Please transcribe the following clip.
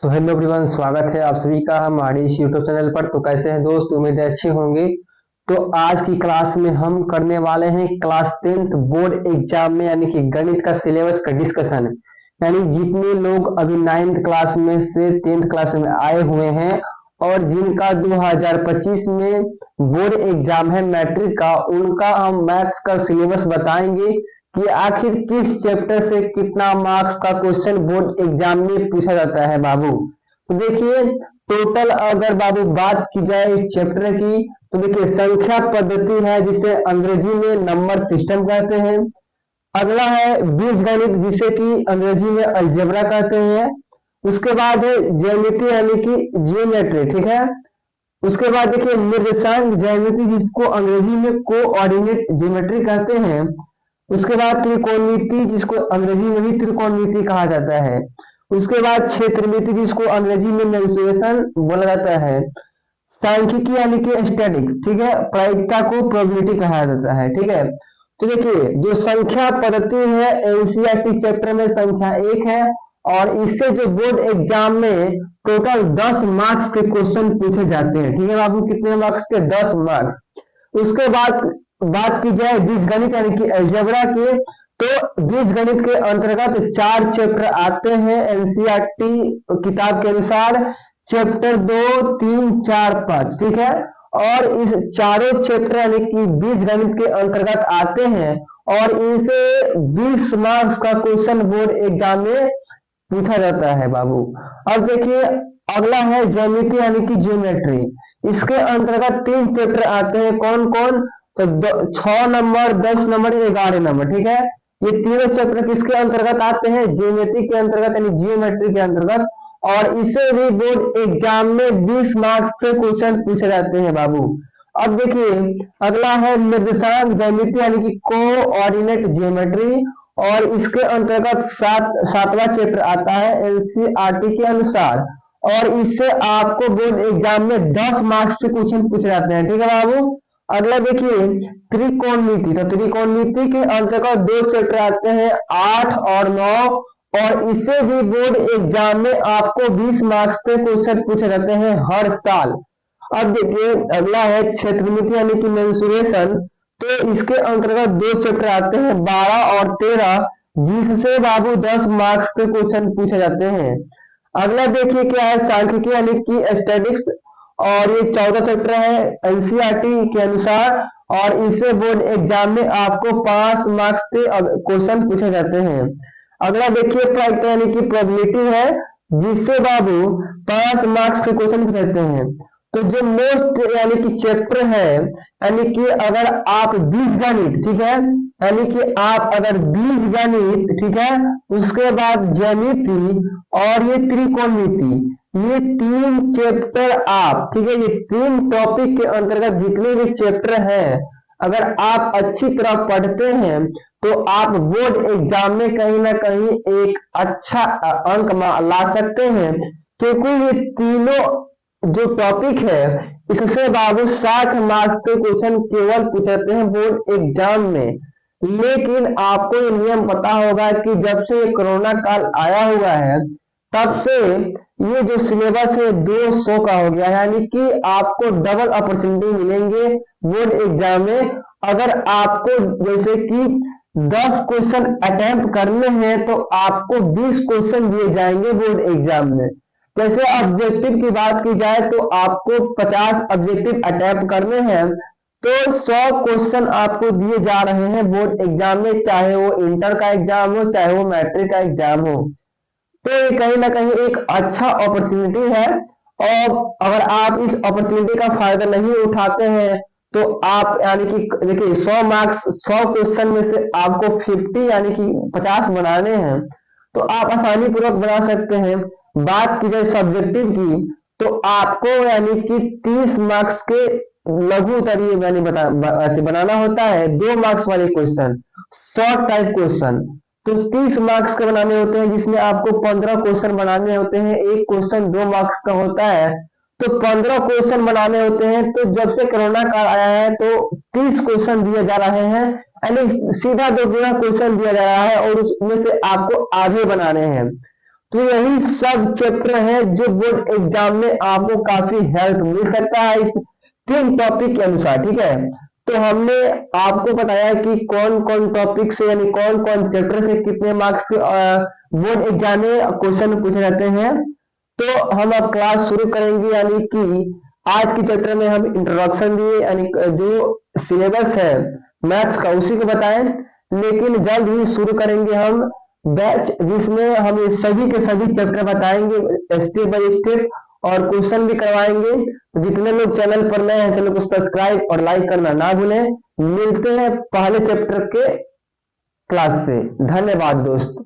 तो hello everyone, स्वागत है आप सभी का हमारे इस यूट्यूब चैनल पर। तो कैसे हैं दोस्त, उम्मीद है अच्छे होंगे। तो आज की क्लास में हम करने वाले हैं क्लास 10th बोर्ड एग्जाम में यानी कि गणित का सिलेबस का डिस्कशन। यानी जितने लोग अभी 9th क्लास में से 10th क्लास में आए हुए हैं और जिनका 2025 में बोर्ड एग्जाम है मैट्रिक का, उनका हम मैथ्स का सिलेबस बताएंगे कि आखिर किस चैप्टर से कितना मार्क्स का क्वेश्चन बोर्ड एग्जाम में पूछा जाता है बाबू। तो देखिए, टोटल अगर बाबू बात की जाए इस चैप्टर की, तो देखिए संख्या पद्धति है जिसे अंग्रेजी में नंबर सिस्टम कहते हैं। अगला है बीजगणित जिसे कि अंग्रेजी में अलजेब्रा कहते हैं। उसके बाद है ज्यामिति यानी कि जियोमेट्री, ठीक है। उसके बाद देखिए निर्देशांक ज्यामिति जिसको अंग्रेजी में कोऑर्डिनेट ज्योमेट्री कहते हैं। उसके बाद त्रिकोणमिति जिसको अंग्रेजी में भी त्रिकोणमिति कहा जाता है। उसके बाद क्षेत्रमिति जिसको अंग्रेजी में मेंसुरेशन बोला जाता है। सांख्यिकी यानी कि स्टैटिक्स, ठीक है। प्रायिकता को प्रोबेबिलिटी कहा जाता है, ठीक है। तो देखिए जो संख्या पद्धति है एनसीईआरटी चैप्टर में संख्या 1 है और इससे जो बोर्ड एग्जाम में टोटल 10 मार्क्स के क्वेश्चन पूछे जाते हैं, ठीक है बाबू। कितने मार्क्स के? 10 मार्क्स। उसके बाद बात की जाए बीजगणित यानी कि अलजेब्रा के, तो बीजगणित के अंतर्गत 4 चैप्टर आते हैं एनसीईआरटी किताब के अनुसार। चैप्टर 2, 3, 4, 5, ठीक है। और इस चारों चैप्टर यानी कि बीजगणित के अंतर्गत आते हैं और इनसे 20 मार्क्स का क्वेश्चन बोर्ड एग्जाम में पूछा जाता है बाबू। अब देखिए अगला है ज्यामिति यानी कि ज्योमेट्री। इसके अंतर्गत 3 चैप्टर आते हैं। कौन कौन? तो 6 नंबर, 10 नंबर, 11 नंबर, ठीक है। ये तीनों चैप्टर किसके अंतर्गत आते हैं? ज्योमेट्री के अंतर्गत यानी जियोमेट्री के अंतर्गत। और इसे भी बोर्ड एग्जाम में 20 मार्क्स से क्वेश्चन पूछे जाते हैं बाबू। अब देखिए अगला है निर्देशांक ज्यामिति यानी कि कोऑर्डिनेट ज्योमेट्री और इसके अंतर्गत 7वां चैप्टर आता है एनसीईआरटी के अनुसार और इससे आपको बोर्ड एग्जाम में 10 मार्क्स से क्वेश्चन पूछे जाते हैं, ठीक है बाबू। अगला देखिए त्रिकोणमिति। तो त्रिकोणमिति के अंतर्गत 2 चैप्टर आते हैं 8 और 9 और इससे भी बोर्ड एग्जाम में आपको 20 मार्क्स के क्वेश्चन पूछे जाते हैं हर साल। अब देखिए अगला है क्षेत्रमिति यानी कि मेंसुरेशन। तो इसके अंतर्गत 2 चैप्टर आते हैं 12 और 13 जिससे बाबू 10 मार्क्स के क्वेश्चन पूछे जाते हैं। अगला देखिए क्या है सांख्यिकी यानी कि स्टैटिक्स और ये 14 चैप्टर है एनसीईआरटी के अनुसार और इससे बोर्ड एग्जाम में आपको 5 मार्क्स के क्वेश्चन पूछे जाते हैं। अगला देखिए प्रायिकता यानी कि प्रोबेबिलिटी है जिससे बाबू 5 मार्क्स के क्वेश्चन पूछते हैं। तो जो मोस्ट यानी कि चैप्टर है यानी कि अगर आप बीजगणित, ठीक है, यानी कि आप अगर बीजगणित, ठीक है, उसके बाद ज्यामिति और ये त्रिकोणमिति, ये 3 चैप्टर आप, ठीक है, ये 3 टॉपिक के अंतर्गत जितने भी चैप्टर हैं अगर आप अच्छी तरह पढ़ते हैं तो आप बोर्ड एग्जाम में कहीं ना कहीं एक अच्छा अंक ला सकते हैं क्योंकि ये तीनों जो टॉपिक है इससे बाबू 60 मार्क्स के क्वेश्चन केवल पूछते हैं बोर्ड एग्जाम में। लेकिन आपको ये नियम पता होगा कि जब से ये कोरोना काल आया हुआ है तब से ये जो सिलेबस है 200 का हो गया, यानी कि आपको डबल अपॉर्चुनिटी मिलेंगे बोर्ड एग्जाम में। अगर आपको जैसे कि 10 क्वेश्चन अटेम्प्ट करने हैं तो आपको 20 क्वेश्चन दिए जाएंगे बोर्ड एग्जाम में। जैसे ऑब्जेक्टिव की बात की जाए तो आपको 50 ऑब्जेक्टिव अटेम्प्ट करने हैं तो 100 क्वेश्चन आपको दिए जा रहे हैं बोर्ड एग्जाम में, चाहे वो इंटर का एग्जाम हो चाहे वो मैट्रिक का एग्जाम हो। तो ये कहीं ना कहीं एक अच्छा अपॉर्चुनिटी है और अगर आप इस अपॉर्चुनिटी का फायदा नहीं उठाते हैं तो आप यानी कि देखिए 100 मार्क्स 100 क्वेश्चन में से आपको 50 यानी कि 50 बनाने हैं तो आप आसानी पूर्वक बना सकते हैं। बात की जाए सब्जेक्टिव की तो आपको यानी कि 30 मार्क्स के लघु उत्तरीय यानी बनाना होता है 2 मार्क्स वाले क्वेश्चन, शॉर्ट टाइप क्वेश्चन। तो 30 मार्क्स के बनाने होते हैं जिसमें आपको 15 क्वेश्चन बनाने होते हैं। एक क्वेश्चन 2 मार्क्स का होता है तो 15 क्वेश्चन बनाने होते हैं। तो जब से कोरोना काल आया है तो 30 क्वेश्चन दिए जा रहे हैं, यानी सीधा 2 गुना क्वेश्चन दिया जा रहा है और उसमें से आपको आधे बनाने हैं। तो यही सब चैप्टर है जो बोर्ड एग्जाम में आपको काफी हेल्प मिल सकता है इस 3 टॉपिक के अनुसार। ठीक है, तो हमने आपको बताया कि कौन कौन टॉपिक से यानी कौन कौन चैप्टर से कितने मार्क्स बोर्ड एग्जाम में क्वेश्चन पूछे जाते हैं। तो हम अब क्लास शुरू करेंगे, यानी कि आज के चैप्टर में हम इंट्रोडक्शन दिए, यानी जो सिलेबस है मैथ्स का उसी को बताएं, लेकिन जल्द ही शुरू करेंगे हम बैच जिसमें हम ये सभी के सभी चैप्टर बताएंगे स्टेप बाय स्टेप और क्वेश्चन भी करवाएंगे। तो जितने लोग चैनल पर नए हैं चैनल को सब्सक्राइब और लाइक करना ना भूलें। मिलते हैं पहले चैप्टर के क्लास से। धन्यवाद दोस्त।